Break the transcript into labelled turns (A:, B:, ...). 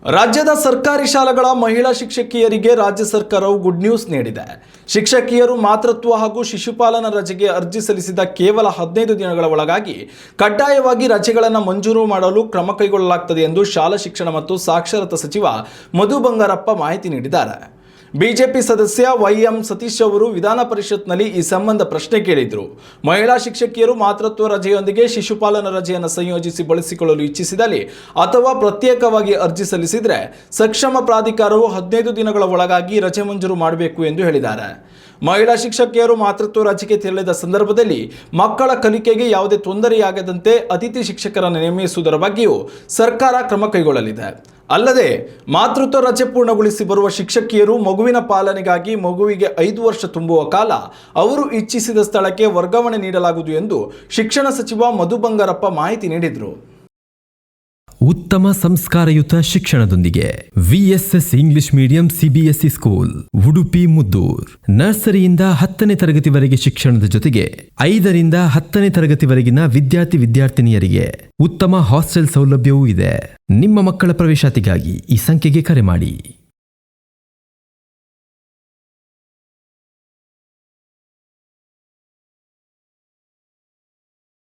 A: ರಾಜ್ಯದ ಸರ್ಕಾರಿ ಶಾಲೆಗಳ ಮಹಿಳಾ ಶಿಕ್ಷಕಿಯರಿಗೆ ರಾಜ್ಯ ಸರ್ಕಾರವು ಗುಡ್ ನ್ಯೂಸ್ ನೀಡಿದೆ. ಶಿಕ್ಷಕಿಯರು ಮಾತೃತ್ವ ಹಾಗೂ ಶಿಶುಪಾಲನಾ ರಜೆಗೆ ಅರ್ಜಿ ಸಲ್ಲಿಸಿದ ಕೇವಲ 15 ದಿನಗಳ ಒಳಗಾಗಿ ಕಡ್ಡಾಯವಾಗಿ ರಜೆಗಳನ್ನು ಮಂಜೂರು ಮಾಡಲು ಕ್ರಮ ಕೈಗೊಳ್ಳಲಾಗುತ್ತದೆ ಎಂದು ಶಾಲಾ ಶಿಕ್ಷಣ ಮತ್ತು ಸಾಕ್ಷರತಾ ಸಚಿವ ಮಧು ಬಂಗಾರಪ್ಪ ಮಾಹಿತಿ ನೀಡಿದ್ದಾರೆ. ಬಿಜೆಪಿ ಸದಸ್ಯ ವೈ.ಎಂ. ಸತೀಶ್ ಅವರು ವಿಧಾನ ಪರಿಷತ್ನಲ್ಲಿ ಈ ಸಂಬಂಧ ಪ್ರಶ್ನೆ ಕೇಳಿದರು. ಮಹಿಳಾ ಶಿಕ್ಷಕಿಯರು ಮಾತೃತ್ವ ರಜೆಯೊಂದಿಗೆ ಶಿಶುಪಾಲನಾ ರಜೆಯನ್ನು ಸಂಯೋಜಿಸಿ ಬಳಸಿಕೊಳ್ಳಲು ಇಚ್ಛಿಸಿದಲ್ಲಿ ಅಥವಾ ಪ್ರತ್ಯೇಕವಾಗಿ ಅರ್ಜಿ ಸಲ್ಲಿಸಿದರೆ ಸಕ್ಷಮ ಪ್ರಾಧಿಕಾರವು 15 ದಿನಗಳ ಒಳಗಾಗಿ ರಜೆ ಮಂಜೂರು ಮಾಡಬೇಕು ಎಂದು ಹೇಳಿದ್ದಾರೆ. ಮಹಿಳಾ ಶಿಕ್ಷಕಿಯರು ಮಾತೃತ್ವ ರಜೆಗೆ ತೆರಳಿದ ಸಂದರ್ಭದಲ್ಲಿ ಮಕ್ಕಳ ಕಲಿಕೆಗೆ ಯಾವುದೇ ತೊಂದರೆಯಾಗದಂತೆ ಅತಿಥಿ ಶಿಕ್ಷಕರನ್ನು ನೇಮಿಸುವುದರ ಬಗ್ಗೆಯೂ ಸರ್ಕಾರ ಕ್ರಮ ಕೈಗೊಳ್ಳಲಿದೆ. ಅಲ್ಲದೆ ಮಾತೃತ್ವ ರಜೆ ಪೂರ್ಣಗೊಳಿಸಿ ಬರುವ ಶಿಕ್ಷಕಿಯರು ಮಗುವಿನ ಪಾಲನೆಗಾಗಿ ಮಗುವಿಗೆ 5 ವರ್ಷ ತುಂಬುವ ಕಾಲ ಅವರು ಇಚ್ಛಿಸಿದ ಸ್ಥಳಕ್ಕೆ ವರ್ಗಾವಣೆ ನೀಡಲಾಗುವುದು ಎಂದು ಶಿಕ್ಷಣ ಸಚಿವ ಮಧು ಬಂಗಾರಪ್ಪ ಮಾಹಿತಿ ನೀಡಿದರು.
B: ಉತ್ತಮ ಸಂಸ್ಕಾರಯುತ ಶಿಕ್ಷಣದೊಂದಿಗೆ VSS English medium CBSE school Udupi Muddur. ನರ್ಸರಿಯಿಂದ 10ನೇ ತರಗತಿವರೆಗೆ ಶಿಕ್ಷಣದ ಜೊತೆಗೆ 5ರಿಂದ 10ನೇ ತರಗತಿವರೆಗಿನ ವಿದ್ಯಾರ್ಥಿನಿಯರಿಗೆ ಉತ್ತಮ ಹಾಸ್ಟೆಲ್ ಸೌಲಭ್ಯವೂ ಇದೆ. ನಿಮ್ಮ ಮಕ್ಕಳ ಪ್ರವೇಶಾತಿಗಾಗಿ ಈ ಸಂಖ್ಯೆಗೆ ಕರೆ ಮಾಡಿ.